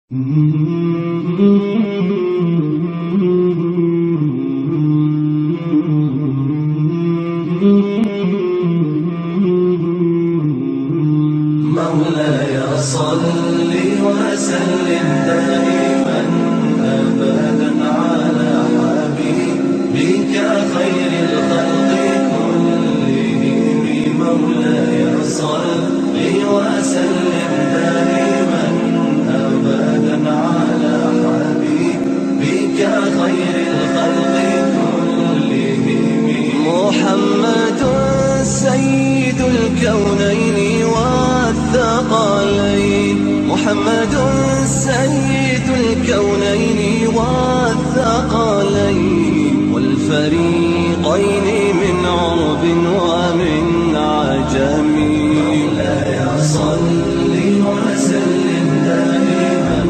مولاي صل وسلم دائما أبدا على حبيبك خير الخلق كلهم. مولاي صل وسلم دائما أبدا على حبيبك خير الخلق كلهم. محمد سيد الكونين والثقلين، محمد سيد الكونين والثقلين والفريقين من عرب ومن عجم. مولاي صل وسلم دائما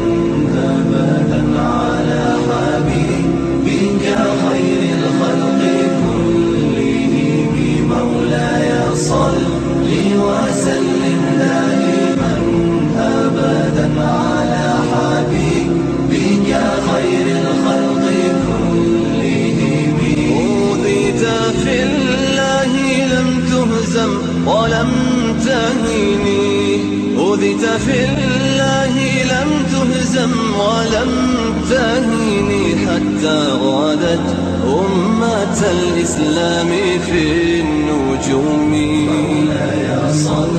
أبدا على حبيبك خير الخلق كلهم. مولاي صل وسلم دائما أبدا على حبيبك خير الخلق كلهم. أوذيت في الله لم تهزم ولم تهني، أوذيت في الله لم تهزم ولم تهني، حتى غادت أمة الإسلام في النجوم. مولاي صل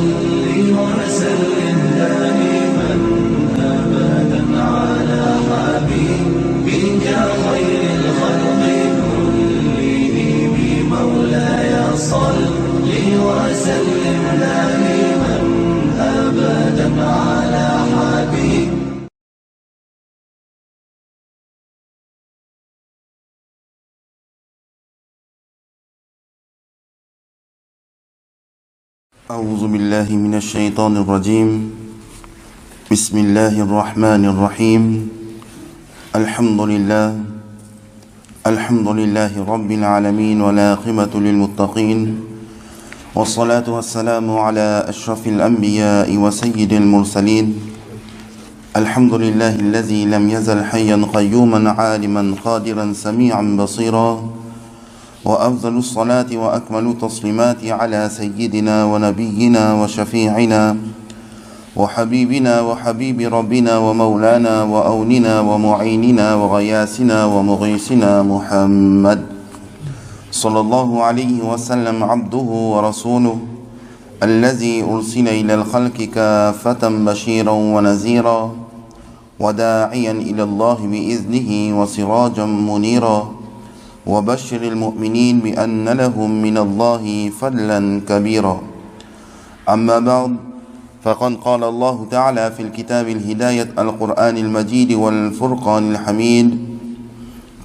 وسلم دائما أبدا على حبيبك خير الخلق كلهم. مولاي صل وسلم دائما أبدا على حبيبك. أعوذ بالله من الشيطان الرجيم. بسم الله الرحمن الرحيم. الحمد لله رب العالمين، والعاقبة للمتقين، والصلاة والسلام على أشرف الأنبياء وسيد المرسلين. الحمد لله الذي لم يزل حيا قيوما عالما قادرا سميعا بصيرا، وأفضل الصلاة وأكمل التسليمات على سيدنا ونبينا وشفيعنا وحبيبنا وحبيب ربنا ومولانا وأوننا ومعيننا وغياسنا ومغيثنا محمد صلى الله عليه وسلم، عبده ورسوله الذي أرسل إلى الخلق كافة بشيرا ونذيرا وداعيا إلى الله بإذنه وسراجا منيرا، وبشر المؤمنين بأن لهم من الله فضلا كبيرا. أما بعد، فقد قال الله تعالى في الكتاب الهداية القرآن المجيد والفرقان الحميد: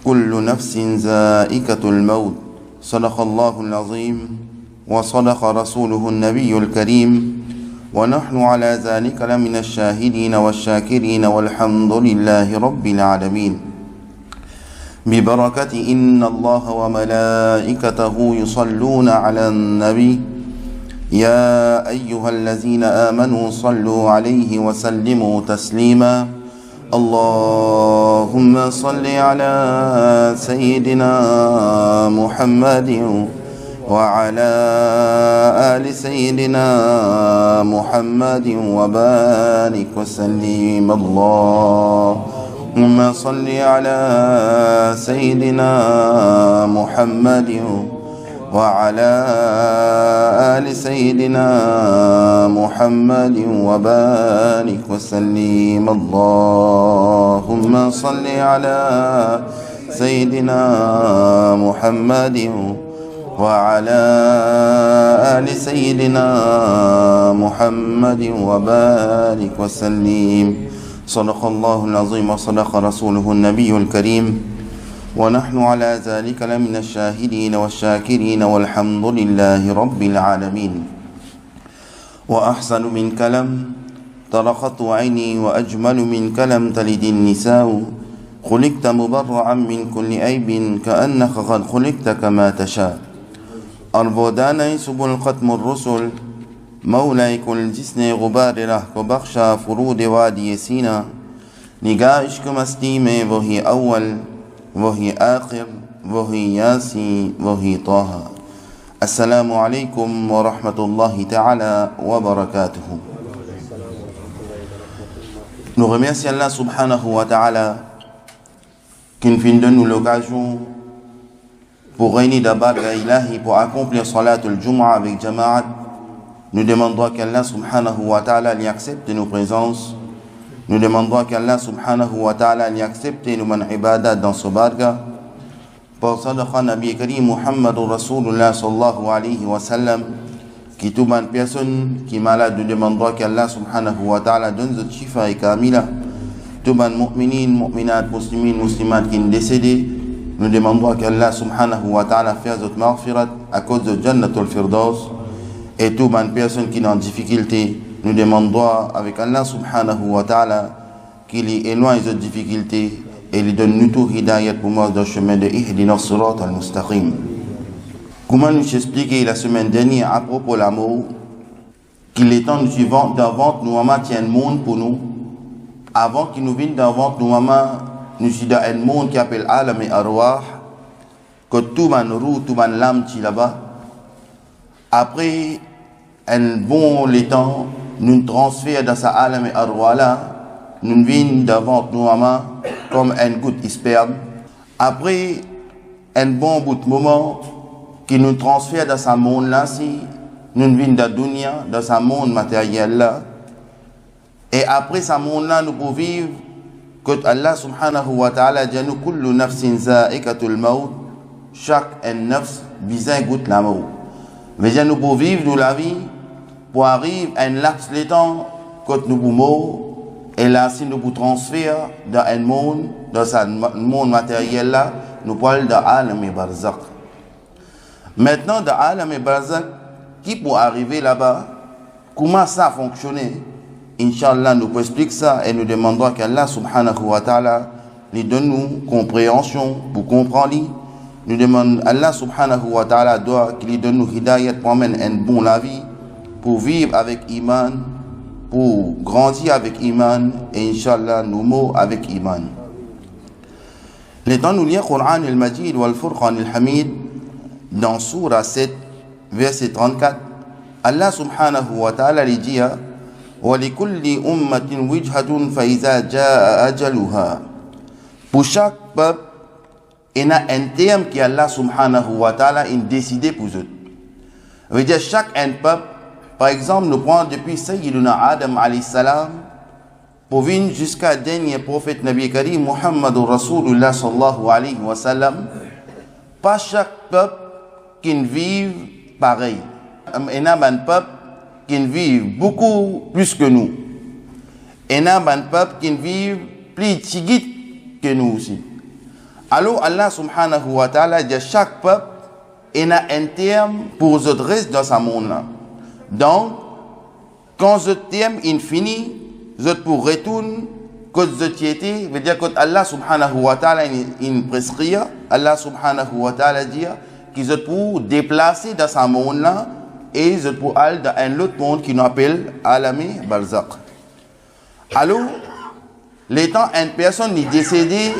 كل نفس ذائقة الموت. صدق الله العظيم وصدق رسوله النبي الكريم، ونحن على ذلك لمن الشاهدين والشاكرين، والحمد لله رب العالمين. ببركة إن الله وملائكته يصلون على النبي، يا أيها الذين آمنوا صلوا عليه وسلموا تسليما. اللهم صل على سيدنا محمد وعلى آل سيدنا محمد وبارك وسلم. اللهم صل على سيدنا محمد وعلى آل سيدنا محمد وبارك وسلم. اللهم صل على سيدنا محمد وعلى آل سيدنا محمد وبارك وسلم. صدق الله العظيم وصدق رسوله النبي الكريم، ونحن على ذلك لمن الشاهدين والشاكرين، والحمد لله رب العالمين. وأحسن من كلام طرقت عيني، وأجمل من كلام تلد النساء. خلقت مبرعا من كل عيب، كأنك قد خلقت كما تشاء. أربودان سبل ختم الرسل، مولاي كل جسن غبار ره، وبخشى فرود وادي سينا. نگاهش کم استیم وہی اول وہی آخر وہی یاسی وہی طه. السلام عليكم ورحمة الله تعالى وبركاته. Nous remercions Allah subhanahu wa ta'ala qui nous donne l'occasion pour réunir d'abord à Ilahi pour accomplir Salat al-Jum'a avec Jama'at. Nous demandons qu'Allah subhanahu wa ta'ala y accepte nos présences. Nous demandons qu'Allah subhanahu wa ta'ala y accepte nos man ibadat dans ce barga. Pour Sadaqa Nabi Karim Muhammadur Rasulullah sallallahu alayhi wa sallam, qui tout bonne personne qui est malade, nous demandons qu'Allah subhanahu wa ta'ala donne ce chifa et kamila. Tout bonne mu'minin, mu'minat, muslimin, muslimat qui est décédé, nous demandons qu'Allah subhanahu wa ta'ala fasse notre maghfirat à cause de Jannatul Firdaus. Et tout bonne personne qui est en difficulté, nous demandons avec Allah subhanahu wa ta'ala qu'il éloigne cette difficulté et lui donne nous tout hidayat pour moi dans le chemin de Ihdina Sirat al-Mustaqim. Comment nous expliquer la semaine dernière à propos de l'amour, qu'il est temps d'avant nous maman tient un monde pour nous, avant qu'il nous vienne d'avant nous maman nous sommes dans un monde qui appelle Alam et Arwah, que tout man roue, tout man l'âme qui là-bas. Après un bon les temps, nous transférons dans sa Alam et Arwah là, nous venons d'avant nous maman comme un goutte sperme. Après un bon bout de moment, qui nous transfère dans ce monde là, si nous venons de dunya, dans ce monde matériel là. Et après ce monde là, nous pouvons vivre que Allah subhanahu wa ta'ala dit nous kullu nafsin za'iqatul maut, chaque nafs visa goûte la mort. Mais nous pouvons vivre de la vie pour arriver à un laps de temps que nous pouvons mourir. Et là, si nous pouvons transférer dans un monde, dans ce monde matériel là, nous parlons d'Alam et Barzakh. Maintenant, dans Alam et Barzakh, qui peut arriver là-bas, comment ça fonctionne? Inch'Allah, nous expliquer ça et nous demandons qu'Allah subhanahu wa ta'ala lui donne nous compréhension pour comprendre. Nous demandons Allah subhanahu wa ta'ala qu'il lui donne nous hidayat pour mener un bon la vie, pour vivre avec iman, pour grandir avec iman et Inch'Allah nous mourons avec iman. Les temps nous lire Coran al-Majid wal Furqan al-Hamid dans Surah 7 verset 34, Allah subhanahu wa ta'ala lui dit wa likulli ummatin wijhatun fa iza jaa ajaluha. Pour chaque peuple, il y a un terme qui Allah subhanahu wa ta'ala a décidé pour eux. Ça veut dire chaque peuple. Par exemple, nous prenons depuis Sayyiduna Adam alayhi salam pour venir jusqu'à dernier prophète Nabi Karim Muhammadur Rasulullah sallallahu alayhi wa sallam. Pas chaque peuple qui vit pareil. Il y a un peuple qui vit beaucoup plus que nous. Il y a un peuple qui vit plus petit que nous aussi. Alors Allah subhanahu wa ta'ala dit chaque peuple il y a un terme pour ce reste dans ce monde-là. Donc, quand ce terme est fini, je pour retourner, que ce tiété, veut dire que Allah subhanahu wa ta'ala il prescrit, Allah subhanahu wa ta'ala dit qu'ils se pour déplacer dans ce monde-là et je pour aller dans un autre monde qui nous appelle Alami Barzakh. Alors, l'étant une personne est décédée,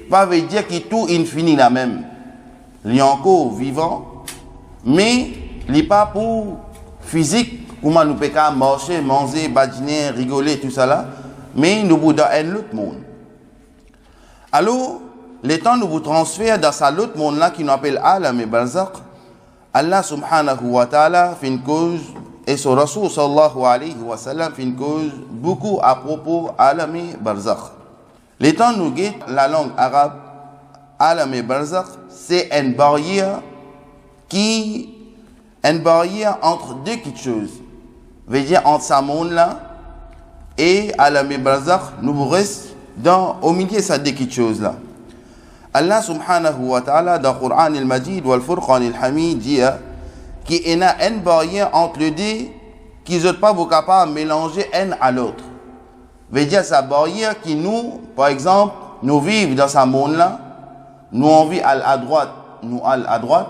pas veut dire que tout est fini la même. Il est encore vivant, mais il n'est pas pour physique, comment nous pouvons marcher, manger, badiner, rigoler, tout ça là, mais nous sommes dans un autre monde. Alors, le temps nous vous transfère dans cet autre monde là qui nous appelle Alam et Barzakh, Allah subhanahu wa ta'ala fait une cause, et son Rasul sallallahu alayhi wa sallam fait une cause beaucoup à propos Alam et Barzakh. Le temps nous guide la langue arabe, Alam et Barzakh, c'est une barrière entre deux petites choses. Veut dire entre ce monde-là et Alam et Barzakh, nous restons au milieu de ces deux petites choses-là. Allah subhanahu wa ta'ala dans le Coran al-Majid wal Furqan al-Hamid dit qu'il y a une barrière entre les deux qui ne sont pas capables de mélanger un à l'autre. Veut dire sa barrière qui nous, par exemple, nous vivons dans ce monde-là, nous on vit à droite, nous à droite,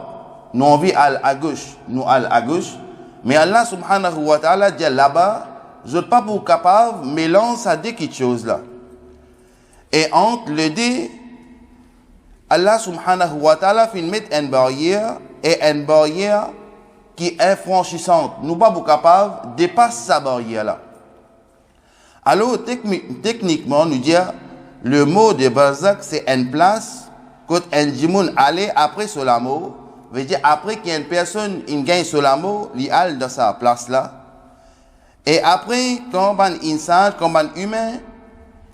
nous on vit à gauche, nous à gauche. Mais Allah subhanahu wa ta'ala dit là-bas, je ne suis pas capable de mélanger ces deux petites choses-là. Et entre les deux, Allah subhanahu wa ta'ala fait mettre une barrière, et une barrière qui est infranchissante. Nous ne sommes pas capables de dépasser sa barrière-là. Alors, techniquement, nous disons, le mot de barzak, c'est une place, quand un djimoun allait après ce mot, veut dire après qu'il y a une personne qui gagne ce mot, il allait dans sa place-là. Et après, quand un insan, quand un humain,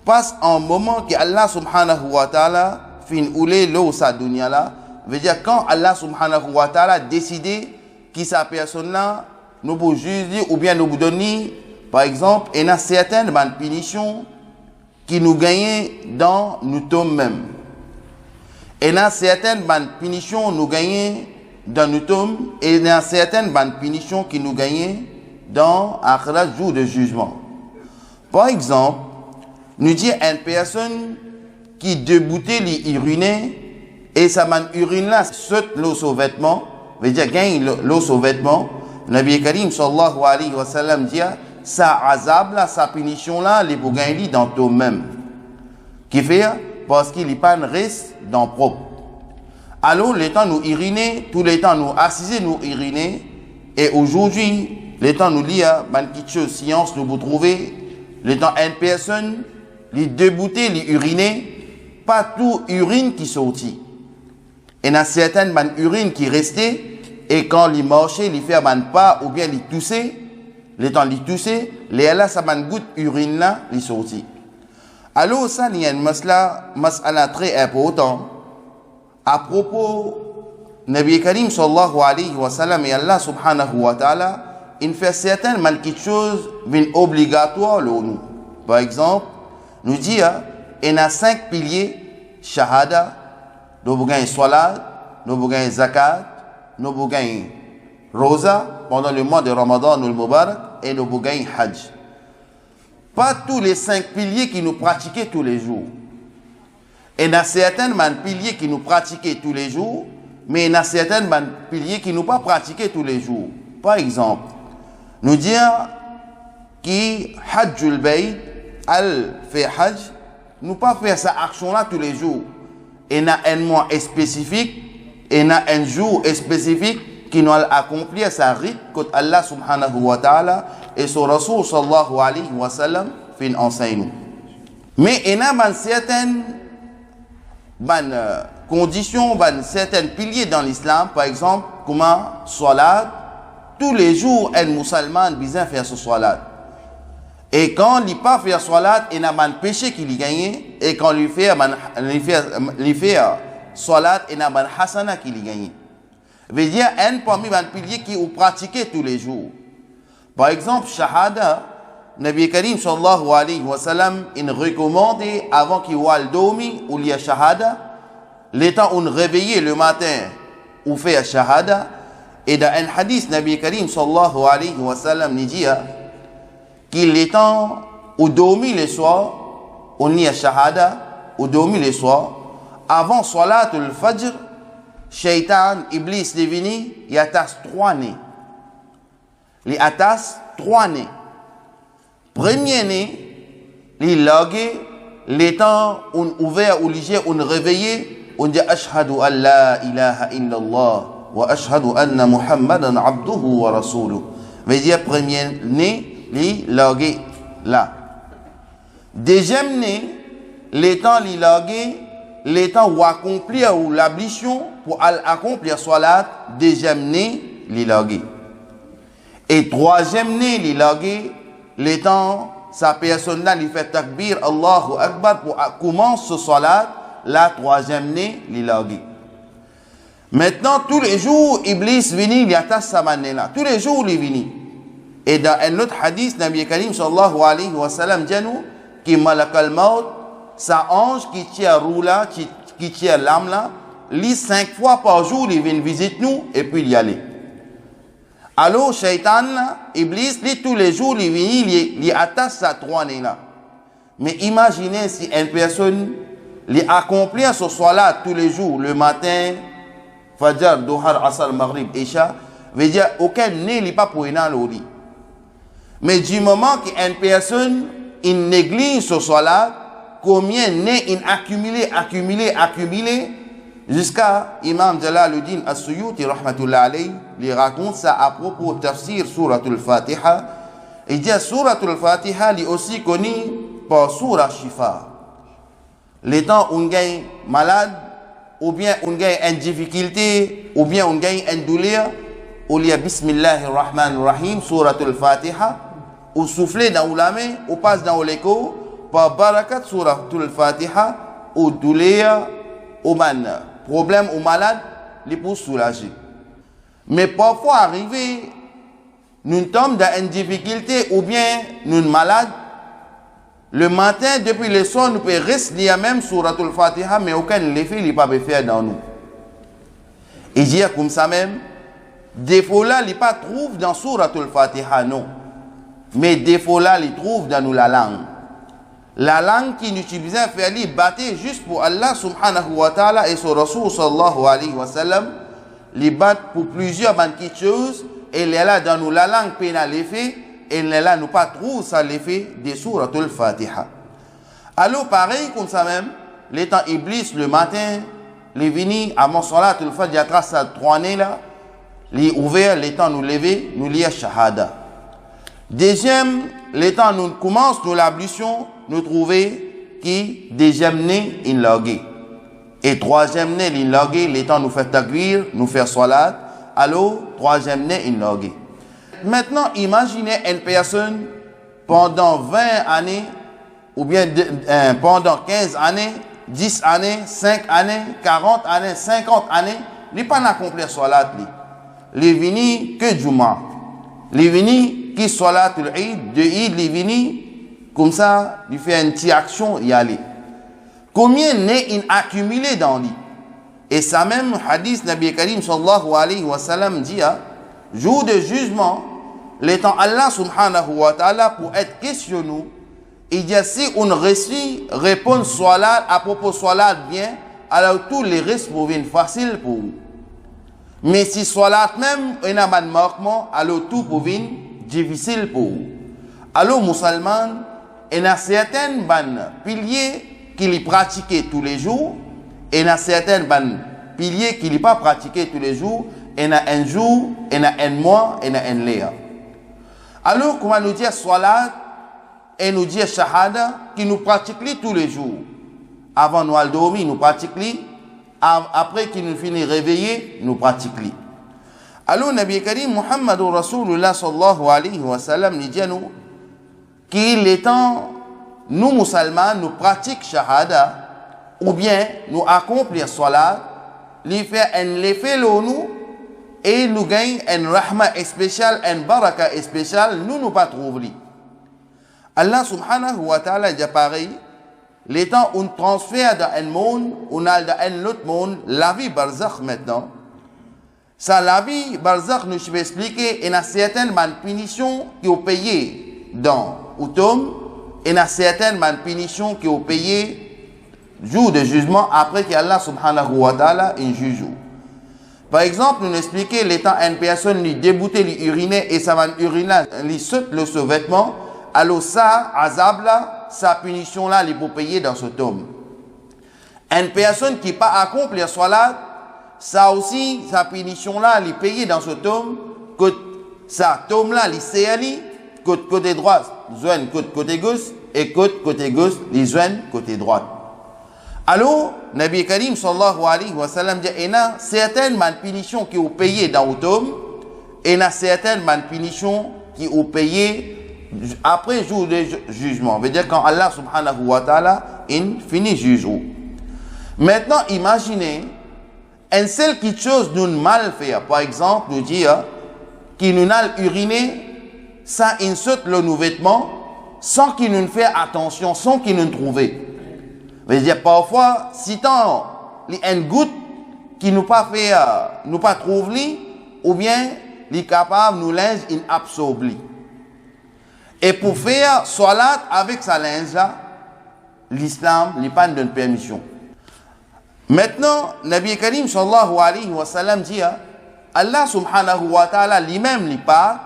passe un moment que Allah subhanahu wa ta'ala fin oulé l'eau sa dunya là, veut dire quand Allah subhanahu wa ta'ala décidé que sa personne là, nous vous juger ou bien nous vous donner, par exemple, il y a certaines punitions qui nous gagnent dans nous tombes même. Il y a certaines punitions nous gagnent dans nous tombes et il y a certaines punitions qui nous gagnent dans un jour de jugement. Par exemple, nous dit une personne qui déboutait les uriner et sa urine là saute l'eau sur vêtement, veut dire gagne l'eau sur vêtement. Nabi Karim sallallahu alayhi wa sallam dit sa azab là, sa punition là, les pour gagner dans toi même. Qui fait parce qu'il n'y a pas de risque dans propre. Alors le temps nous uriner, tous les temps nous assiser nous uriner et aujourd'hui le temps nous lire quelque chose science nous vous trouver le temps une personne les débouter, les uriner, pas tout urine qui sortit. Il y a certaines urines qui restaient, et quand les marchaient, les faire pas, ou bien les tousser, les temps les tousser, les là, ça goutte urine là, les sortit. Alors, ça, il y a une mas'ala très important, à propos, Nabi Karim sallallahu alayhi wa sallam, et Allah subhanahu wa ta'ala, il fait certaines quelque chose, obligatoire, nous. Par exemple, nous dit, il y a 5 piliers, shahada, nous avons salat, nous avons zakat, nous avons rosa, pendant le mois de Ramadan, nous le Mubarak, et nous avons hajj. Pas tous les 5 piliers qui nous pratiquons tous les jours. Il y a certains piliers qui nous pratiquons tous les jours, mais il y a certains piliers qui nous pas pratiqués tous les jours. Par exemple, nous dire qui hajjul bayt, al fait hajj, nous pas faire cette action-là tous les jours. Il y a un mois spécifique, il y a un jour spécifique qui nous accomplir sa rite que Allah subhanahu wa ta'ala et son Rasul sallallahu alayhi wa sallam fin enseigne. Mais il y a certaines conditions, certains piliers dans l'islam, par exemple, comme salat, tous les jours, un musulman besoin faire ce salat. Et quand il pas faire salat, il y a un péché qui lui gagne. Et quand il fait salat, il y a un hasana qui lui gagne. Veut dire, un parmi les piliers qui vous pratiquez tous les jours. Par exemple, shahada, Nabi Karim sallallahu alayhi wa sallam, il recommande avant qu'il voit le dormi, ou il y a shahada, l'état où on réveille le matin, ou fait shahada. Et dans un hadith, Nabi Karim sallallahu alayhi wa sallam, il dit, qu'il est temps où dormir le soir, on y a shahada, où dormir le soir, avant salat al-fajr, shaitan, iblis, les vini, il attache 3 nez. Il attache 3 nez. Premier nez, il logue, les temps on ouvert, ou léger, on réveillé, on dit ashhadu an la ilaha illallah, wa ashhadu anna muhammadan abduhu wa rasuluh. Veut dire, premier nez, li logué là. Deuxième né, les temps li logué, les temps où accomplir ou l'ablution pour accomplir salat, deuxième né, li logué. Et troisième né, li logué, les temps sa personne là li fait takbir Allahu Akbar pour commencer ce salat, la troisième né, li logué. Maintenant, tous les jours, Iblis vient, il attache sa manne là. Tous les jours, il vient. Et dans un autre hadith, Nabi Karim sallallahu alayhi wa sallam dit nous que malak al-maut, sa ange qui tient roula, qui tient l'âme là, lit 5 fois par jour, il vient visiter nous et puis il y aller. Alors, shaitan, Iblis, lit tous les jours, il vient, il attache sa 3 nez là. Mais imaginez si une personne li accomplit ce soir-là tous les jours, le matin, Fajr, Duhar, Asar, Maghrib, Isha, veut dire aucun nez n'est pas pour dans le lit. Mais du moment qu'une personne il néglige ce salat, combien n'est in accumulé, jusqu'à Imam Jalaluddin As-Suyuti rahmatullah alayhi, il raconte ça à propos de tafsir Suratul Fatiha. Il dit Suratul Fatiha est aussi connu par Surah Shifa. Les temps où on est malade, ou bien on a une difficulté, ou bien on a une douleur, on lit Bismillahirrahmanirrahim, Suratul Fatiha, ou souffler dans la main, ou passe dans l'écho, par barakat Suratul Fatiha, ou douleur, ou problème ou malade, les pour soulager. Mais parfois arrivé, nous tombons dans une difficulté, ou bien nous sommes malades, le matin, depuis le soir, nous pouvons rester même Suratul Fatiha, mais aucun effet n'est pas fait dans nous. Et dire comme ça même, défaut là, il ne pas trouve dans Suratul Fatiha, non. Mais défaut là, il trouve dans nous la langue. La langue qui nous utilisait à faire battre juste pour Allah subhanahu wa ta'ala et son Rasul sallallahu alayhi wa sallam, les battre pour plusieurs petites choses, et là dans nous la langue peine à l'effet, et là nous pas trouve ça l'effet des Suratul Fatiha. Alors pareil comme ça même, les temps Iblis le matin, les vini à mon Salatul Fajr, il trace à 3 années là, les ouvert, les temps nous lever, nous lire Shahada. Deuxième, les temps nous commence nous l'ablution, nous trouver qui deuxième né in logé. Et troisième né in logé, les temps nous faire takbir, nous faire salat, alors troisième né in logé. Maintenant, imaginez une personne pendant 20 années, ou bien pendant 15 années, 10 années, 5 années, 40 années, 50 années, il n'a pas accompli salat. Il est venu que Juma. Il est venu qui salat l'Eid, de Eid, il est venu comme ça, il fait une petite action, il y aller. Combien n'est accumulé dans lui? Et ça même, hadith Nabi Karim sallallahu alayhi wa sallam dit, jour de jugement, l'étant Allah subhanahu wa ta'ala pour être questionné, il dit si on réussit répondre salat à propos salat bien, alors tous les restes vont venir facile pour vous. Mais si salat même on a un manquement, alors tout pour venir difficile pour vous. Alors musulman, il y a certains piliers qu'il pratique tous les jours, et il y a certains piliers qu'il n'est pas pratiqué tous les jours, et il y a un jour, il y a un mois, et il y a un léa. Alors, comment nous dire salat et nous dire shahada qui nous pratiquent tous les jours. Avant nous aller dormir, nous pratiquons. Après qu'il nous finit réveiller, nous pratiquons. Alors, Nabi Karim Muhammad Rasulullah sallallahu alayhi wa sallam nous dit à nous qu'il est temps, nous musulmans, nous pratiquons shahada ou bien nous accomplir salat, lui faire un effet nous et nous gagnons un rahma spécial, un baraka spécial, nous pas trouver. Allah subhanahu wa ta'ala dit pareil, les temps où on transfère dans un monde, on a dans un autre monde, la vie barzakh maintenant. Ça, la vie barzakh, nous je vais expliquer, il y a certaines punitions qui ont payé dans Outom, et il y a certaines punitions qui ont payé jour de jugement après qu'Allah subhanahu wa ta'ala un juge. Par exemple, nous expliquons les temps une personne lui débouter, lui uriner et ça va uriner, lui saute le sous-vêtement, alors ça, azab là, sa punition là, il faut payer dans ce tome. Une personne qui n'a pas accompli la salat, ça aussi, sa punition là, il payer dans ce tome, que ça tome là, il sait côté droit, zoine côté gauche, et côté gauche, il zoine côté droit. Alors, Nabi Karim sallallahu alayhi wa sallam dit, il y a certaines punitions qui ont payé dans le tome, et il y a certaines punitions qui ont payé après jour de jugement. Veut dire quand Allah subhanahu wa ta'ala finit juge. Maintenant, imaginez, une seule chose nous mal fait, par exemple, nous dire, qui nous a uriné, ça insulte le nous vêtement, sans qu'il nous fait attention, sans qu'il nous trouve. Veut dire parfois, si tant une goutte qui nous pas fait, nous pas trouve ou bien les capable nous linge in absorbe. Et pour faire salat avec sa linge là, l'islam lui pas donne permission. Maintenant, Nabi Karim sallallahu alayhi wa sallam dit, Allah subhanahu wa ta'ala lui-même lui parle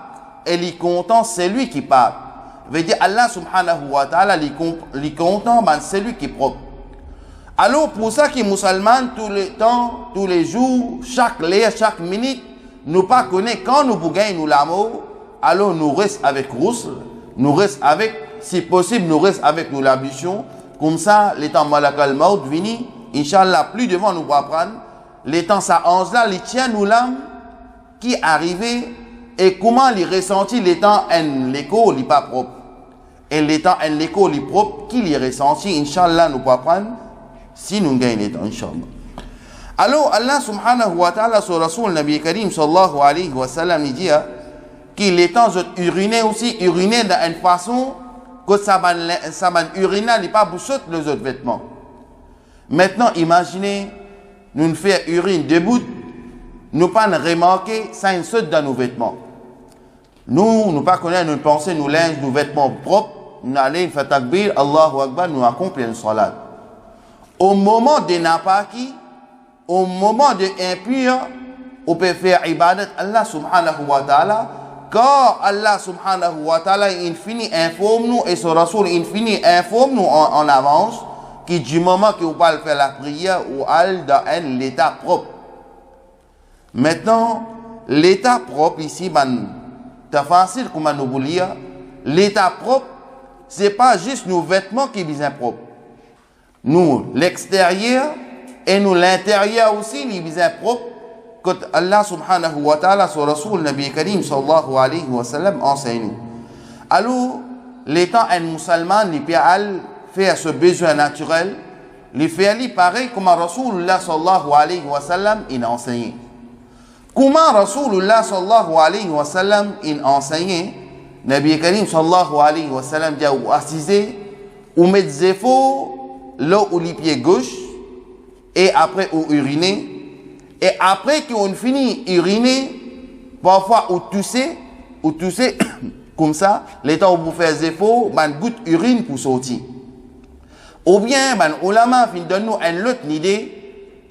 et lui content c'est lui qui parle. veut dire Allah subhanahu wa ta'ala, les content, c'est lui qui est propre. Alors, pour ça que les musulmans, tout le temps, tous les jours, chaque l'heure, chaque minute, nous pas connaît quand nous gagnons nous l'amour, alors nous restons avec rousse, nous restons avec, si possible, nous restons avec nous l'ambition. Comme ça, les temps malakal maut vini, Inch'Allah, plus devant nous pour apprendre, les temps ça 11 là, les tiens nous l'âme qui arrivait et comment les ressentis les temps en l'écho, n'est pas propre. Et les temps en l'écho, les propre, qui les ressentis, Inch'Allah, nous pour apprendre, si nous gagnons les temps, Inch'Allah. Alors, Allah subhanahu wa ta'ala, sur Rasul Nabi Karim sallallahu alayhi wa sallam, il dit qu'il les temps uriner aussi, uriner d'une façon que ça va uriner, n'est pas bouchot les autres vêtements. Maintenant, imaginez, nous faisons urine debout, nous pas remarquer ça une saute dans nos vêtements. Nous pas connaître, nous penser, nous linge, nos vêtements propres, nous allons faire takbir, Allahu Akbar, nous accomplir une salat. Au moment de napaki, au moment de impur, on peut faire ibadat Allah subhanahu wa ta'ala, car Allah subhanahu wa ta'ala, il finit informe nous et son Rasoul, il finit informe nous en avance, qui du moment que vous parlez faire la prière, ou al dans l'état propre. Maintenant, l'état propre ici, c'est facile comme nous vous lire. L'état propre, c'est pas juste nos vêtements qui sont propres. Nous, l'extérieur, et nous, l'intérieur aussi, ils sont propres. Que Allah subhanahu wa ta'ala, sur Rasul Nabi Karim sallallahu alayhi wa sallam, enseigne nous. Alors, l'état un musulman, il peut faire ce besoin naturel, il fait pareil comme Rasulullah sallallahu alayhi wa sallam, il enseigne. Comment Rasulullah sallallahu alayhi wa sallam, il enseigne, Nabi Karim sallallahu alayhi wa sallam, dit ou assiser, ou mettre des faux, là où les pieds gauche, et après ou uriner, et après qu'on finit uriner, parfois ou tousser, comme ça, les temps où vous faites des faux, man goutte urine pour sortir. Ou bien, man ulama fin donne nous une autre idée,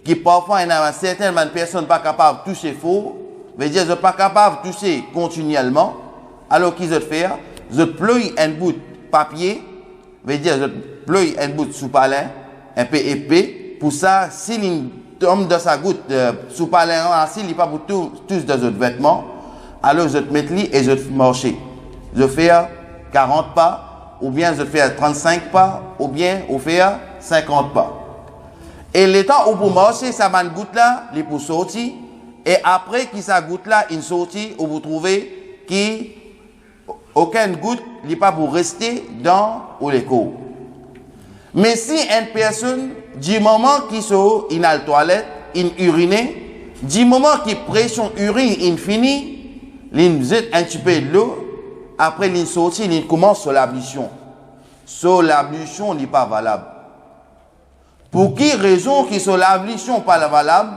qui parfois il y a certaines personnes pas capables de toucher faux, veut dire, ils sont pas capables de toucher continuellement, alors qu'ils ont fait, ils ploient un bout de papier, veut dire, ils ploient un bout de sous-palin, un peu épais, pour ça, s'il tombe dans sa goutte sous-palin, s'il n'est pas pour tous dans autres vêtements, alors ils mettent lui et ils marchent. Ils font 40 pas, ou bien ils font 35 pas, ou bien ils font 50 pas. Et le temps où vous marchez, ça va une goutte là, il peut sortir. Et après que ça goutte là, il sortit, où vous trouvez qu'aucune goutte n'est pas pour rester dans les cours. Mais si une personne, du moment qu'il sort, il a la toilette, il urine, du moment qu'il pression urine, il finit, il jette un petit peu de l'eau, après il sortit, il commence sur l'ablution. Sur l'ablution n'est pas valable. Pour quelle raison que sur l'ablution n'est pas valable?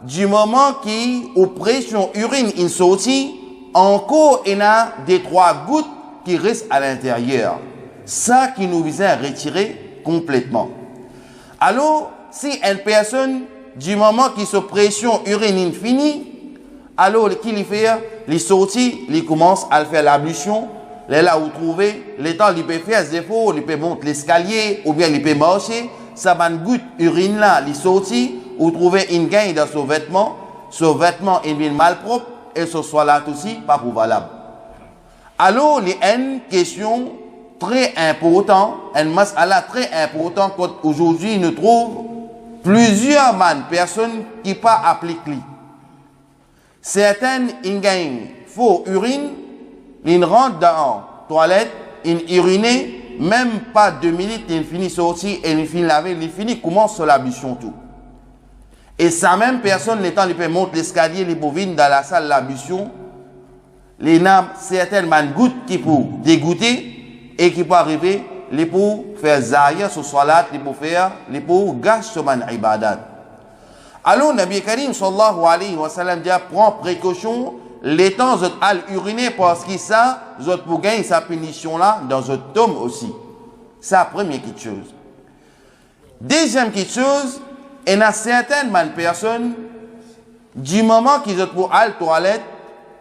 Du moment qu'il pression urine, il sortit, encore il y a des 3 gouttes qui restent à l'intérieur. Ça qui nous vise à retirer complètement. Alors, si une personne, du moment qu'il se pression urine finit, alors qu'il fait, il sortit, il commence à faire l'ablution, là où vous trouvez, le temps il peut faire des efforts, il peut monter l'escalier, ou bien il peut marcher, ça va une goutte urine là, il sortit, vous trouvez une gaine dans ce vêtement il vient mal propre, et ce soit là aussi, pas pour valable. Alors, il y a une question très important, un mas'ala très important qu'aujourd'hui nous trouvons plusieurs personnes qui pas appliquent. Certaines ils gagnent faux urine, ils rentrent dans la toilette, ils urinent, même pas 2 minutes, ils finissent sortir et ils finissent laver, ils finissent commencent sur l'ablution tout. Et ça même personne, les temps ils peuvent monter l'escalier, les bovines dans la salle l'ablution, les nappes, certaines gouttes qui pour dégoûter, et qui peut arriver, les pour faire zahir sur salat, les pour gâcher sur man ibadat. Alors, Nabi Karim sallallahu alayhi wa sallam dit, prends précaution, les temps vous allez uriner parce que ça, vous pour gagner sa punition là, dans votre tombe aussi. C'est la première chose. Deuxième chose, il y a certaines personnes, du moment qu'ils ont pour aller toilette,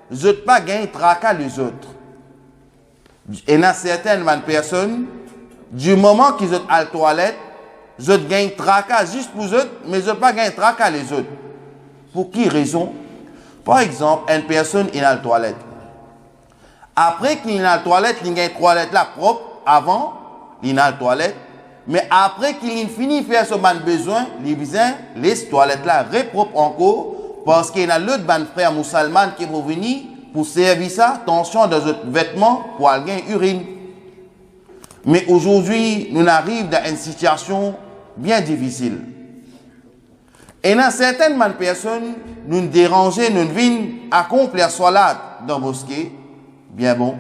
vous n'ont pas gagné tracas les autres. Et il y a certaines personnes, du moment qu'ils sont à la toilette, ils gagnent tracas juste pour eux, mais ils n'ont pas gagné tracas les autres. Pour quelle raison? Par exemple, une personne est à la toilette. Après qu'il est à la toilette, il gagne la toilette là propre. Avant, il est à la toilette. Mais après qu'il finit de faire son besoin, il vient laisser la toilette là repropre encore. Parce qu'il y a l'autre frère musulman qui est venu pour servir ça, attention dans notre vêtement pour aller urine. Mais aujourd'hui, nous arrivons dans une situation bien difficile. Et dans certaines personnes, nous dérangeons, nous venons accomplir la salat dans la mosquée, bien bon.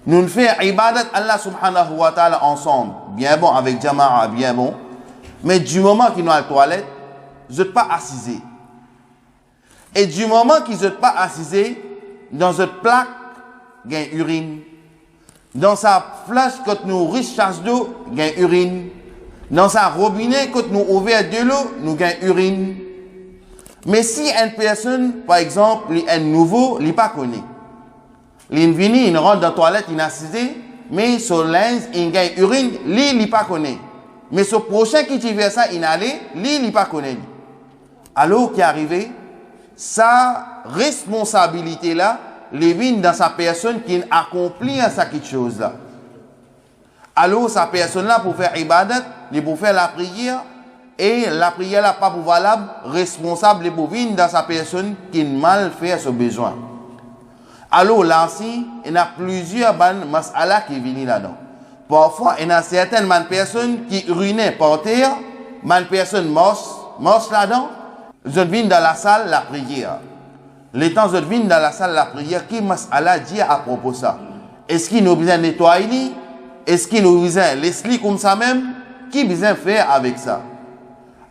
Nous faisons ibadat Allah subhanahu wa ta'ala ensemble, bien bon, avec jama'a, bien bon. Mais du moment qu'ils sont à la toilette, ils ne sont pas assisés. Et du moment qu'ils ne sont pas assisés, dans cette plaque, il y a une urine. Dans sa flash, quand nous rechargeons d'eau, il y a une urine. Dans sa robinet, quand nous ouvrons de l'eau, nous avons une urine. Mais si une personne, par exemple, un nouveau, il n'est pas connu. Il vient, il rentre dans la toilette, il est assisé, mais son linge, il y a une urine, il n'est pas connu. Mais ce prochain qui fait ça, il est allé, il n'est pas connu. Alors, qui est arrivé, sa responsabilité là, les vignes dans sa personne qui accomplit cette chose là. Alors, sa personne là, pour faire ibadat, pour faire la prière, et la prière là, pas pour valable, responsable pour vignes dans sa personne qui mal fait ce besoin. Alors, là aussi, il y a plusieurs mas'ala qui viennent là-dedans. Parfois, il y a certaines personnes qui ruinent par terre, personnes mortes là-dedans. Je viens dans la salle la prière. Les temps je viens dans la salle la prière, qui mas'ala dit à propos de ça? Est-ce qu'il nous besoin nettoyer? Est-ce qu'il nous besoin laisser comme ça même? Qui besoin faire avec ça?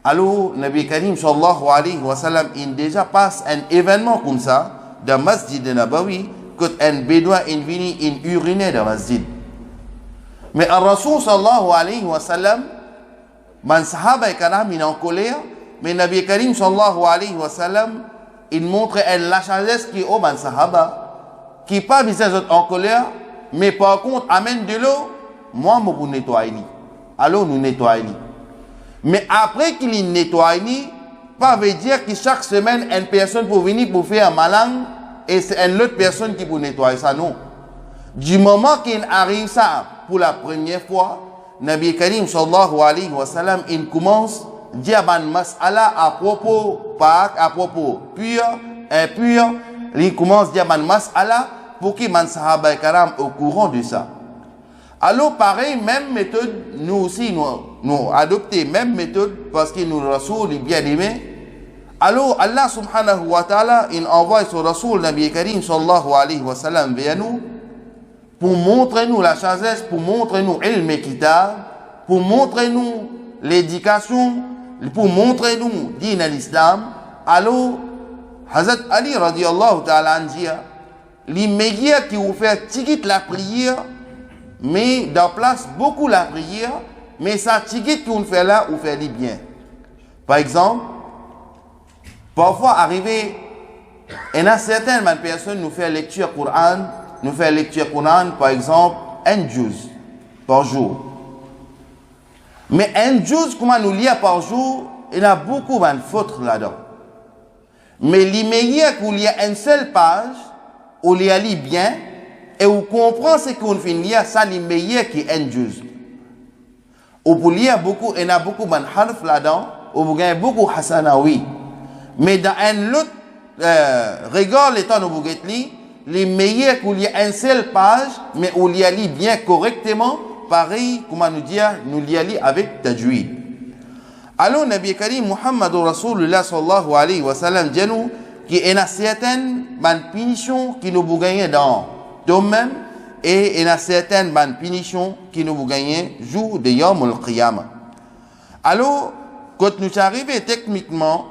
Alors, Nabi Karim sallallahu alayhi wa sallam, il déjà passe un événement comme ça dans Masjid de Nabawi, quand un bédouin est venu, il urinait dans le masjid. Mais le Rasul sallallahu alayhi wa sallam, man sahaba et karam, il est en colère. Mais Nabi Karim sallallahu alayhi wa sallam, il montre la sagesse qui est au ban sahaba, qui n'est pas besoin d'être en colère, mais par contre, amène de l'eau, moi, je vous nettoyer. Alors, nous nettoyons. Mais après qu'il nettoie, pas veut dire que chaque semaine, une personne peut venir pour faire un malin, et c'est une autre personne qui peut nettoyer ça, non. Du moment qu'il arrive ça pour la première fois, Nabi Karim sallallahu alayhi wa sallam, il commence dire ban mas'ala à propos pur, impur, il commence dire ban mas'ala pour que man sahaba karam au courant de ça. Alors pareil, même méthode, nous aussi nous adopter même méthode parce que nous Rasoul est bien aimé. Alors Allah subhanahu wa ta'ala il envoie son Rasoul Nabi Karim sallallahu alayhi wa sallam vers nous pour montrer nous la sagesse, pour montrer nous ilm et kitab, pour montrer nous l'éducation, pour montrer nous din l'islam. Alors Hazrat Ali radiallahu ta'ala dit les meilleurs qui vous fait ticket la prière, mais dans place beaucoup la prière, mais ça ticket qu'on fait là, vous fait bien. Par exemple, parfois arrivé, il y a certaines personnes nous fait lecture Coran, par exemple, un juz par jour. Mais un juz, comment nous lire par jour, il y a beaucoup de fautes là-dedans. Mais l'immédiat qu'on lit une seule page, on lit bien, et on comprend ce qu'on fait lire, ça l'immédiat qui est un juz. On peut lire beaucoup, il y a beaucoup de harf là-dedans, on peut gagner beaucoup hasana, oui. Mais dans un autre regard, les temps où vous lire, les meilleurs qu'on lit une seule page, mais on lit bien correctement, pareil, comment nous dire, nous lit avec tajwid. Alors, Nabi Karim Muhammad Rasulullah sallallahu alayhi wa sallam dit nous qu'il y a certaines punitions qui nous vous gagnent dans nous-mêmes et il y a certaines punitions qui nous vous gagnent jour de Yawm al-Qiyamah. Alors, quand nous arrivons techniquement,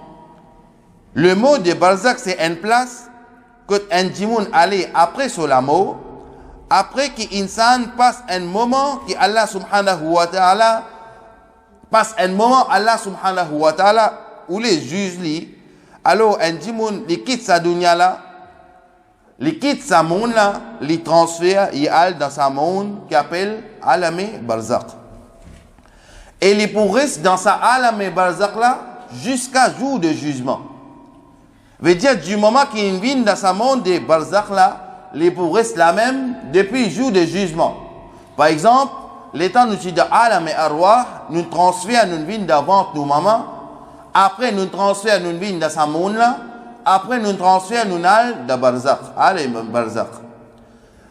le mot de Balzac c'est une place, quand un djimoun allait après sur la mort, après qu'insan passe un moment que Allah subhanahu wa ta'ala passe un moment Allah subhanahu wa ta'ala où les juges li, alors un djimoun il quitte sa dunya là, il quitte sa monde là, il transfère, il alle dans sa monde qui appelle Alamé Barzakh. Et il pourrait dans sa Alamé Barzakh là jusqu'à jour de jugement. Veut dire du moment qu'il vient dans sa monde de Barzakh là, il pourrait la même depuis jour de jugement. Par exemple, l'état nous dit de Alamé Arwah, nous transfère nous vient d'avant nous maman, après nous transfère nous vient dans sa monde là. Après, nous transférons nous allons dans Barzakh. Allez, Barzakh.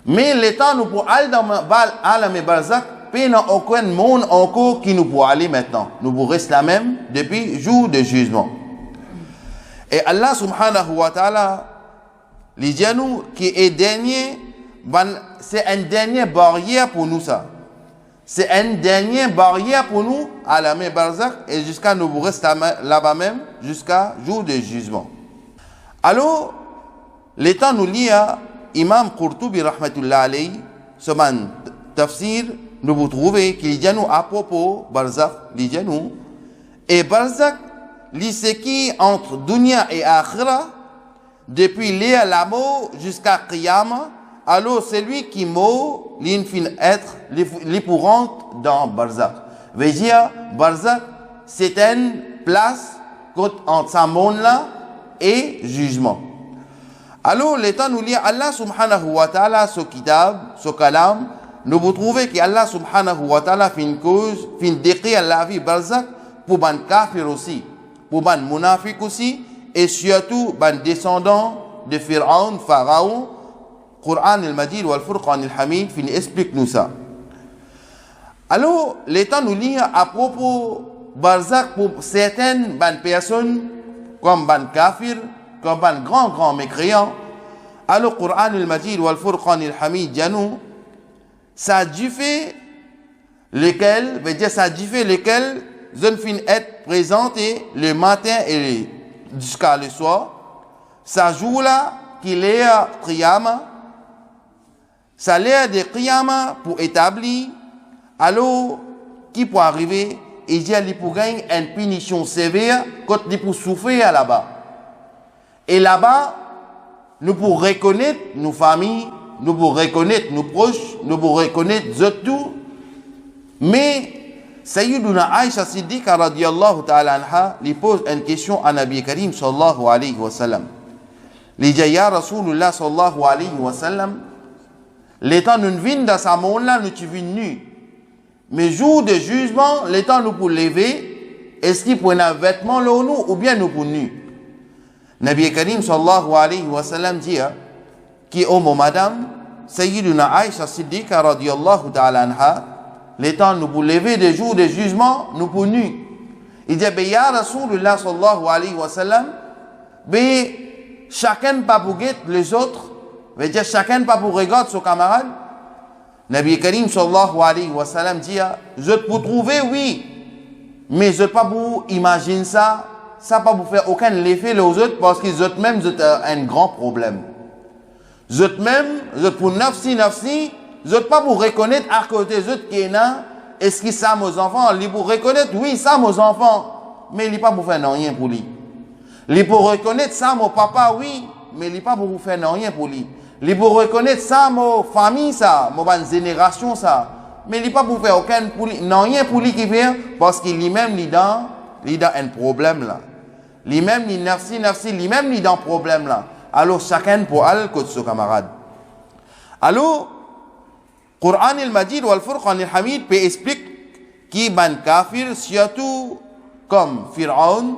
Mais l'état nous pour aller dans Barzakh, il n'y a aucun monde encore qui nous peut aller maintenant. Nous pour rester la même depuis le jour de jugement. Et Allah subhanahu wa ta'ala, les nous qui est dernier, c'est une dernière barrière pour nous ça. C'est une dernière barrière pour nous à la Barzakh et jusqu'à nous rester là-bas même jusqu'à jour de jugement. Alors, l'état nous lit à Imam Qurtubi rahmatullah alayhi, ce man tafsir, nous vous trouvez qu'il y a nous à propos Barzakh, il y a nous, et Barzakh, c'est qui entre Dunya et Akhira, depuis la mort jusqu'à Qiyamah, alors c'est lui qui mort, l'infin être, les pour rentrer dans Barzakh. Veut dire, Barzakh, c'est une place entre sa monde là, et jugement. Alors, l'état nous lit Allah subhanahu wa ta'ala, ce kitab, ce kalam, nous vous trouvez qu'Allah subhanahu wa ta'ala fait une cause, fait décrire la vie Barzakh pour ban kafir aussi, pour ban munafiq aussi, et surtout ban descendants de Pharaon, Pharaon, Qur'an al-Majid wal Furqan al-Hamid, fin explique nous ça. Alors, l'état nous lit à propos Barzakh pour certaines ban personnes, comme ban kafir, comme ban grand mécréant. Alors, Qur'an al-Majid wal Furqan al-Hamid, Janou, ça dit fait lesquels, veut dire ça dit fait lesquels, jeunes filles être présentés le matin et jusqu'à le soir. Ça joue là, qu'il est Qiyama, ça l'air de Qiyama pour établir, alors, qui peut arriver, et il pour gagner une punition sévère quand il pour souffrir là-bas. Et là-bas, nous pour reconnaître nos familles, nous pour reconnaître nos proches, nous pour reconnaître tout. Mais Sayyiduna Aïcha Siddiqa radiyallahu ta'ala anha lui pose une question à Nabi Karim sallallahu alayhi wa sallam. Il dit ya Rasulullah sallallahu alayhi wa sallam, l'état nous vient dans sa monde là, nous tu viens nu. Mais jour de jugement, l'état nous pour lever, est-ce qu'il prend un vêtement là nous ou bien nous pour nu? Nabi Karim sallallahu alayhi wa sallam dit qui oh madame, Sayyiduna Aïcha Siddiqa radiyallahu ta'ala anha, l'état nous pour lever des jours de jugement, nous pour nu. Il dit ya Rasulullah sallallahu alayhi wa sallam, chacun pas pour guetter les autres, veut dire chacun pas pour regarder son camarade. Nabi Karim sallallahu alayhi wa sallam dit, je peux trouver, oui, mais je ne peux pas vous imaginer ça, ça ne peut pas vous faire aucun effet les autres parce que vous même vous un grand problème. Vous même, vous pour nafsi, je ne peux pas vous reconnaître à côté des autres qui est là, est-ce que ça mes enfants, ils pour reconnaître, oui, ça mes enfants, mais il ne peut pas vous faire rien pour lui. Il pour reconnaître ça mon papa, oui, mais il ne peut pas vous faire rien pour lui. Il pour reconnaître ça, mon famille, ça, mon génération, ça. Mais il n'est pas pour faire aucun pour lui, non, rien pour lui qui vient, parce qu'il lui-même, il dans un problème là. Lui-même, il nafsi, lui-même, il dans un problème là. Alors, chacun pour aller contre son camarade. Alors, Qur'an al-Majid wal Furqan al-Hamid peut expliquer qui ban kafir, surtout comme Pharaon,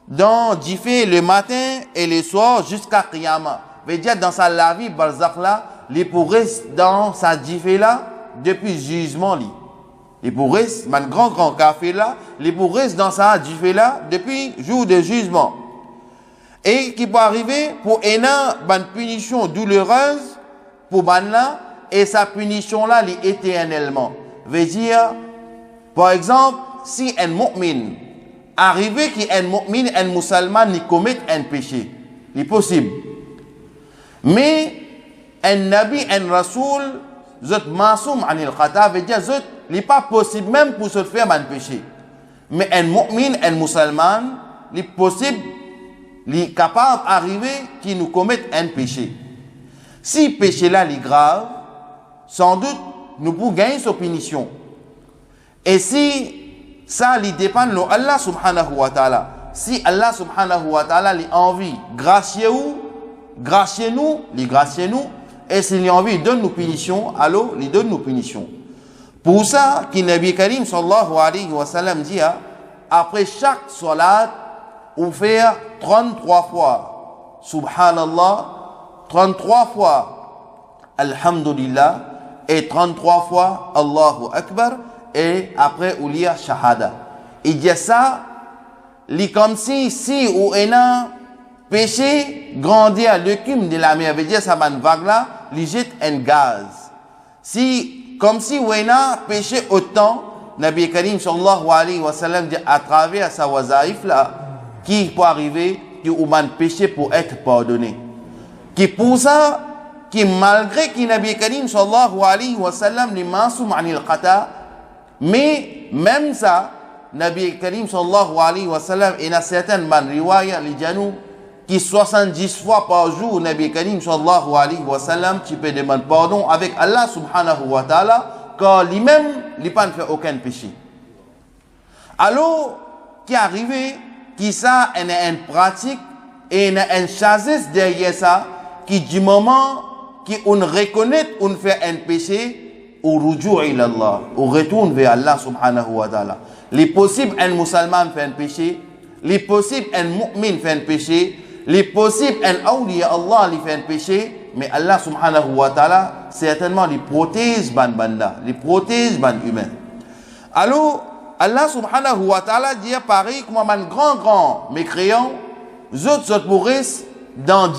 dans fait le matin et le soir jusqu'à Qiyamah. Veut dire dans sa la vie Barzakh là, il pourrait dans sa fait là depuis le jugement li. Il pourrait man grand café là, il pourrait dans sa fait là depuis jour de jugement. Et qui peut arriver pour une punition douloureuse pour ban là et sa punition là est éternellement. Veut dire par exemple si un mu'min arrivé qui un mu'min un musulman il commet un péché, c'est possible. Mais un nabi, un rasoul, zot masoum anil khata, veut dire zot, il n'est pas possible même pour se faire un péché. Mais un mu'min, un musulman, il est possible, il est capable d'arriver qui nous commette un péché. Si péché là est grave, sans doute, nous pouvons gagner sa punition. Et si ça lui dépend de Allah subhanahu wa ta'ala, si Allah subhanahu wa ta'ala a envie, gracier nous, et s'il a envie, donne nous punition, alors il donne nous punition. Pour ça, que Nabi Karim sallallahu alayhi wa sallam dit, après chaque salat, on fait 33 fois Subhanallah, 33 fois Alhamdulillah, et 33 fois Allahu Akbar, et après on lit Shahada. Il dit ça, il comme si on a péché, grandir le cum de la mer, veut dire ça va une vague là, il jette un gaz. Comme si on a péché autant, Nabi Karim sallallahu alayhi wa sallam dit à travers sa wazaïf là, qui peut arriver, qui ou man péché pour être pardonné. Qui pour ça, qui malgré que Nabi Karim sallallahu alayhi wa sallam n'est mansoum anil qata, mais même ça, Nabi Karim sallallahu alayhi wa sallam, il y a certaines man riwaya, les janou, qui 70 fois par jour, Nabi Karim sallallahu alayhi wa sallam, tu peux demander pardon avec Allah subhanahu wa ta'ala, car lui-même, il n'a pas fait aucun péché. Alors, qui est arrivé, qui ça, il y a une pratique, et il y a une chassis derrière ça, qui du moment qu'on reconnaît, on fait un péché, on rejou ilallah, on retourne vers Allah subhanahu wa ta'ala. Il est possible un musulman fait un péché, il est possible un mu'min fait un péché, il est possible un awliya Allah fait un péché, mais Allah subhanahu wa ta'ala, certainement, il protège ban banda, il protège ban humain. Alors, Allah subhanahu wa ta'ala dit pareil comme un grand mécréant, autres pourraient dans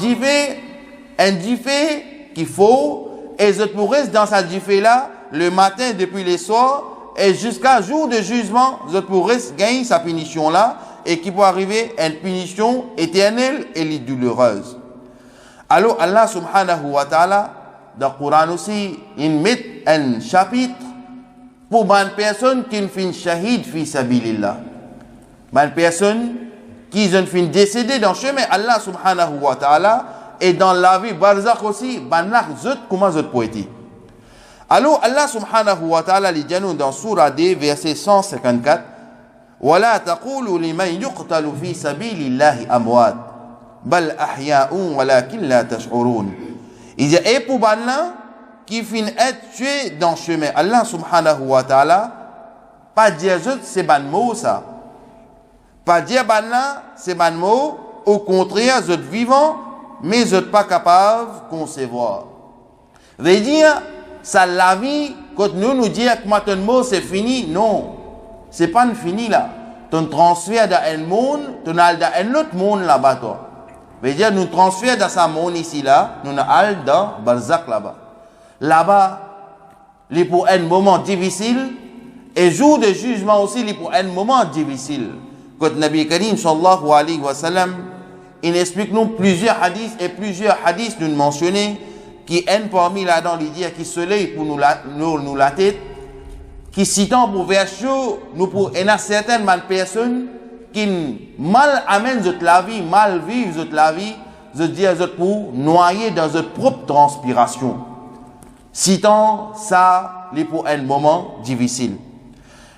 un diffé qu'il faut, et autres pourraient dans sa diffé là, le matin depuis le soir, et jusqu'à jour de jugement, autres pourraient gagner sa punition là, et qui peut arriver à une punition éternelle et douloureuse. Alors Allah subhanahu wa ta'ala, dans le Coran aussi, il met un chapitre pour une personne qui fait shahid fi sabilillah. Une personne qui fait décédé dans le chemin Allah subhanahu wa ta'ala et dans la vie barzakh aussi, comment zot poétique. Alors Allah subhanahu wa ta'ala dit dans Surah D, verset 154, وَلَا تَقُولُوا لِمَنْ يُقْتَلُ فِي سَبِيلِ اللَّهِ أَمْوَاتٍ بَلْ أَحْيَاءٌ وَلَكِنْ لَا تَشْعُرُونَ. Il dit, et pour banna qui finit être tué dans le chemin Allah subhanahu wa ta'ala, pas dire c'est ban mot ça. Pas dire banna c'est ban mot, au contraire, vous êtes vivant, mais vous n'êtes pas capable de concevoir. Veut dire, ça la vie, quand nous disons que maintenant mot c'est fini, non. C'est pas fini là. Ton transfert dans un monde, ton al dans un autre monde là-bas toi. Veut dire nous transfère dans ce monde ici là, nous al dans barzakh là-bas. Là-bas, il est pour un moment difficile et jour de jugement aussi, il est pour un moment difficile. Quand Nabi Karim sallallahu alayhi wa sallam, il explique nous plusieurs hadiths nous mentionner qui un parmi là-dedans il dit qui soleil pour nous la tête, qui citant pour version nous pour une certaine personne qui mal amène la vie, mal vivent la vie, je dis pour noyer dans votre propre transpiration. Citant ça, il pour un moment difficile.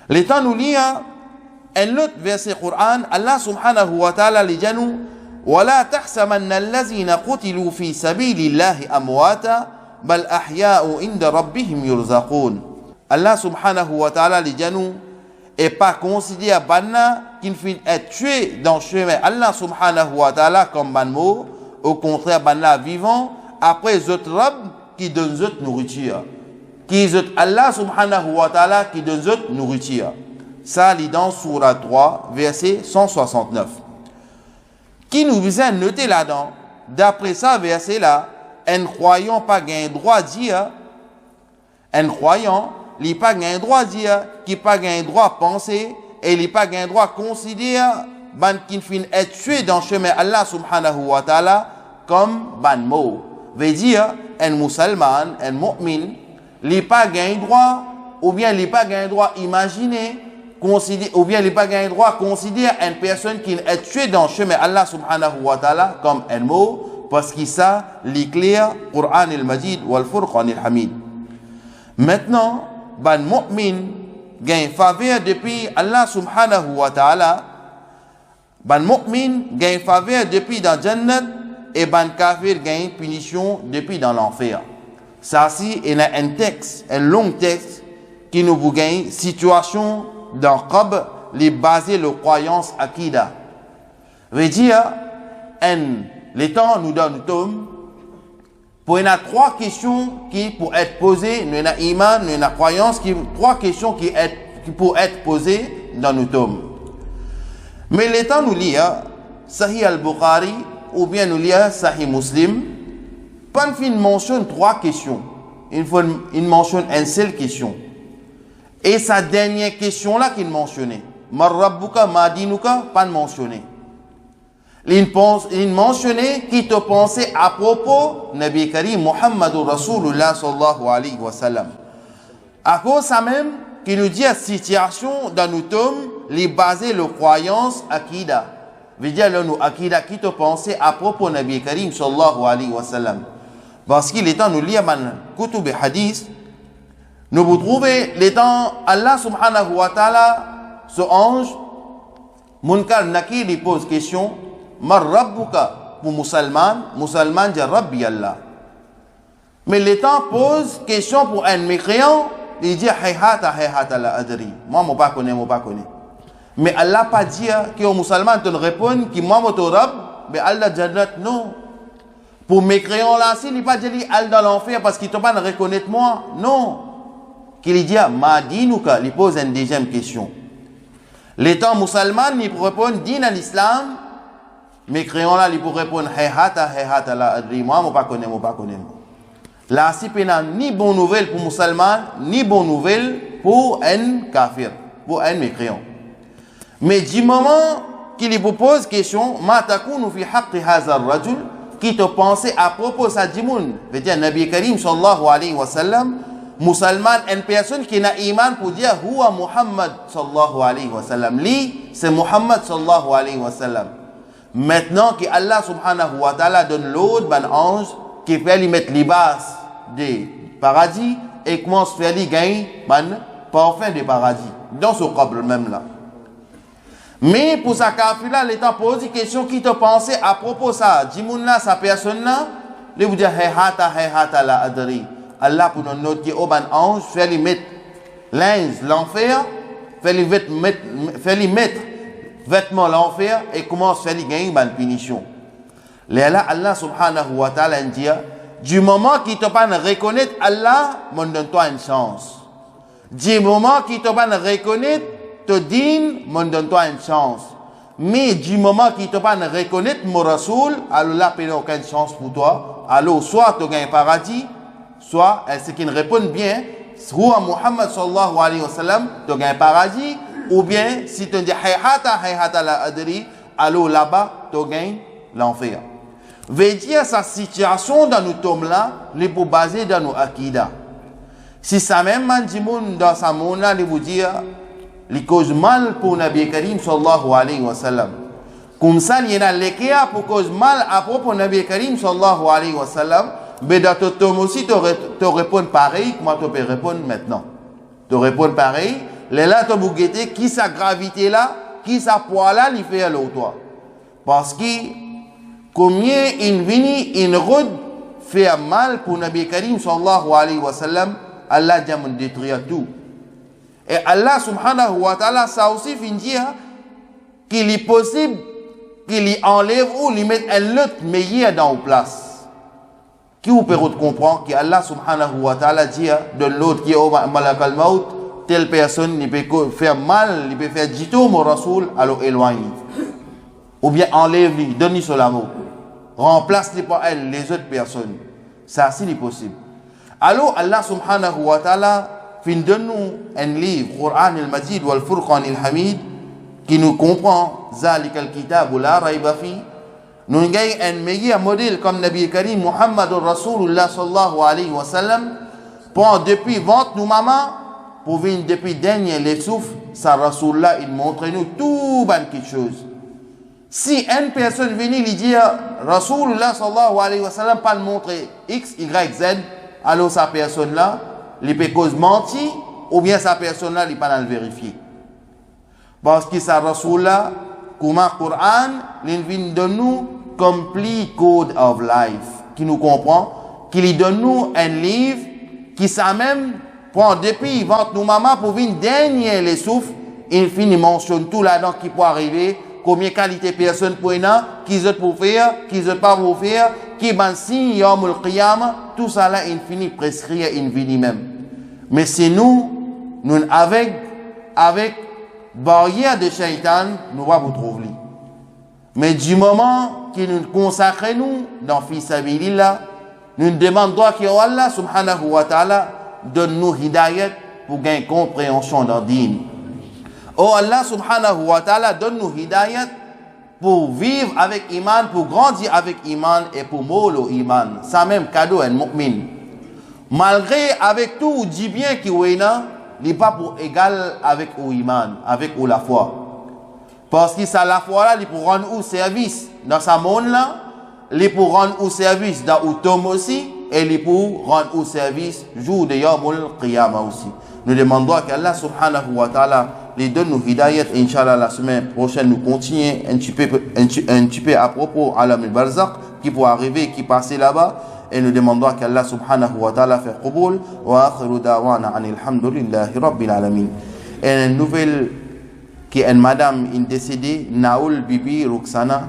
Le temps nous lit un autre verset Coran, Allah subhanahu wa ta'ala li janu وَلَا تَحْسَبَنَّ الَّذِينَ قُتِلُوا فِي سَبِيلِ اللَّهِ أَمْوَاتًا بَلْ أَحْيَاءٌ عِنْدَ رَبِّهِمْ يُرْزَقُونَ. Allah subhanahu wa ta'ala li janu et pas considéré banna qui finit être tué dans le chemin Allah subhanahu wa ta'ala comme ban mot, au contraire banna vivant après autres robes qui donne autres nourriture, qui est Allah subhanahu wa ta'ala qui donne autres nourriture. Ça lit dans Surah 3 verset 169. Qui nous vient noter là-dedans, d'après ça verset là, un croyant pas gain droit dire, un croyant il pas gain droit dire, qui pas gain droit penser, et il pas gain droit considérer ban qui fin être tué dans le chemin Allah subhanahu wa ta'ala comme ban mot. Veut dire un musulman, un mu'min, il pas gain droit, ou bien il pas gain droit imaginer, ou bien il pas gain droit considérer une personne qui est tuée dans le chemin Allah subhanahu wa ta'ala comme un mot, parce que ça, l'éclair, Qur'an al-Majid, wal Furqan al-Hamid. Maintenant, ban mu'min, gagne faveur depuis Allah subhanahu wa ta'ala, ban mu'min, gagne faveur depuis dans Jannat, et ban kafir gagne punition depuis dans l'enfer. Ça, c'est un texte, un long texte, qui nous vous gagne situation dans Qab, les baser les croyances akida. Veut dire, les temps nous donne tome, pour il y a trois questions qui pour être posées, nous avons iman, nous avons croyance, trois questions qui pour être posées dans nos tomes. Mais les temps nous lit Sahih al-Bukhari ou bien nous lit Sahih Muslim, pas une mentionne trois questions, il mentionne une seule question. Et sa dernière question là qu'il mentionnait, Mar Rabbuka ma dinuka, pas mentionné. Il mentionnait qui te pensait à propos Nabi Karim Muhammadur Rasulullah sallallahu alayhi wa sallam. À cause ça même, qui nous dit la situation dans nos tomes, les baser les croyances akida. Veut dire nous akida qui te pensait à propos Nabi Karim sallallahu alayhi wa sallam. Parce qu'il est temps nous lire man kutub et hadith, nous vous trouvez les temps Allah subhanahu wa ta'ala, ce ange, Munkar Nakir, il pose question. Mar Rabbuka pour musulman dit Rabbi Allah. Mais les temps pose question pour un mécréant, il dit hayhata la adri. Moi, je ne connais pas. Mais Allah pas dit que le musulman te répond que moi, je Rab, mais Allah Jannat, non. Pour mécréant là, il n'est pas dit Allah dans l'enfer parce qu'il ne pas reconnaître moi. Non. Qu'il dit ma dinuka, il pose une deuxième question. Les temps musulman, il répond din à l'islam. Mais créons là, il pour répondre hayhata la adri. Moi, je ne connais pas. Là, si pena ni bonne nouvelle pour musulman, ni bonne nouvelle pour un kafir, pour un mécréant. Mais du moment qu'il vous pose question, ma takunu fi haqqi hadha ar-rajul, qui te pensait à propos de sa dimoun, veut dire Nabi Karim sallallahu alayhi wa sallam, musulman, une personne qui n'a iman pour dire huwa Muhammad sallallahu alayhi wa sallam. Lui, c'est Muhammad sallallahu alayhi wa sallam. Maintenant que Allah subhanahu wa ta'ala donne l'autre ban ange qui fait lui mettre libas des paradis et commence à faire lui gagner ban parfum des paradis dans ce qabr même là. Mais pour sa kafir là, l'État pose une question qui te pensait à propos de ça, dimoun là, sa personne là, il vous dit hayhata la adri. Allah pour nous noter qui au ban ange fait lui mettre l'enfer, fait lui mettre vêtements l'enfer et commence à faire gagner une punition. Là, Allah subhanahu wa ta'ala dit, du moment qu'il ne t'a pas reconnaître Allah, mon donne-toi une chance. Du moment qu'il ne t'a pas reconnaître, te dit, mon donne-toi une chance. Mais du moment qu'il ne t'a pas reconnaître mon Rasoul, alors là, il n'y a aucune chance pour toi. Alors, soit tu gagnes paradis, soit, ce qui ne répond bien, soit Muhammad sallallahu alayhi wa sallam, tu gagnes paradis, ou bien, si tu dis hayhata la adri, alors là-bas, tu gagnes l'enfer. Veut dire sa situation dans nos tomes là, les pour baser dans nos akida. Si ça même mandimoun dans sa monde là, les vous dire, les causes mal pour Nabi Karim sallallahu alayhi wa sallam. Comme ça, il y a l'équerre pour cause mal à propos de Nabi Karim sallallahu alayhi wa sallam, mais dans ton tome aussi, tu réponds pareil, comment tu peux répondre maintenant? Tu réponds pareil. Là, tu peux guetter qui sa gravité là, qui sa poids là, il fait à l'autre. Parce que, combien il vient, une route fait mal pour Nabi Karim sallallahu alayhi wa sallam, Allah dit de détruire tout. Et Allah subhanahu wa ta'ala, ça aussi fait dire qu'il est possible qu'il y enlève ou lui mette un autre meilleur dans la place. Qui vous peut comprendre que Allah subhanahu wa ta'ala dit de l'autre qui est au malak al-maut, telle personne il peut faire mal, il peut faire du tout mon Rasoul, alors éloigne. Ou bien enlève-lui, donne-lui sur l'amour. Remplace-les par elle, les autres personnes. Ça, c'est possible. Alors Allah subhanahu wa ta'ala fin donne-nous un livre, Qur'an al-Majid wal Furqan al-Hamid, qui nous comprend ذلك الكتاب لا ريب فيه. Nous avons un meilleur modèle comme Nabi Karim Muhammad Rasulullah sallallahu alayhi wa sallam. Pour depuis 20 nous maman, pour venir depuis dernier les souffles, ça Rasulullah il montre nous tout ban quelque chose. Si une personne vient lui dire Rasulullah sallallahu alayhi wa sallam pas le montrer X, Y, Z, alors sa personne là, il peut cause mentir ou bien sa personne là, il peut pas le vérifier. Parce que sa Rasulullah, comme le Coran, il vient de nous complete code of life, qui nous comprend, qui lui donne nous un livre qui ça même prend depuis vente nous maman pour venir dernier les souffles, il finit mentionne tout là-dedans qui peut arriver. Combien qualité personne pour une qui autres pour faire, qui autres pas pour faire, qui ban signe yawmul qiyamah, tout ça là infini prescrit infini même. Mais c'est nous avec barrière de shaitan, nous va vous trouver. Mais du moment que nous consacrons nous dans fi sabilillah, nous demandons que Allah subhanahu wa ta'ala donne nous hidayat pour gagner compréhension dans din. Oh Allah subhanahu wa ta'ala donne-nous hidayat pour vivre avec iman, pour grandir avec iman et pour mouler iman. Ça même cadeau un mu'min. Malgré avec tout ou dit bien qui est là, il n'est pas pour égal avec au iman, avec ou la foi. Parce que ça la foi là, il pour rendre au service dans sa monde là, il pour rendre au service dans au tombe aussi, et il pour rendre au service jour de Yawmul Qiyamah aussi. Nous demandons qu'Allah subhanahu wa ta'ala les donne nous hidayat, Inch'Allah la semaine prochaine nous continuons un petit peu à propos à l'Alam al-Barzakh qui peut arriver, qui passer là-bas et nous demandons qu'Allah subhanahu wa ta'ala fait qaboul wa akhiru da'wana anil hamdulillahi rabbil alamin. Et une nouvelle qui est une madame in décédée, Naoul Bibi Ruxana,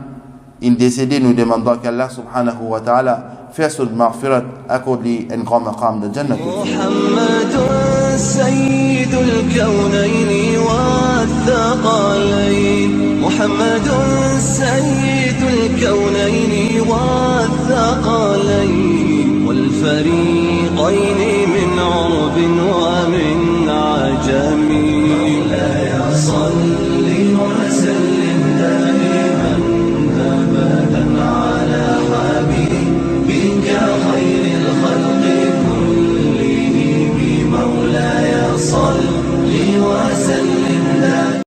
in décédée, nous demandons qu'Allah subhanahu wa ta'ala fait son maghfirat, accorde un grand maqam de Jannah. سيد الكونين والثقلين محمد سيد الكونين والثقلين والفريقين من عرب ومن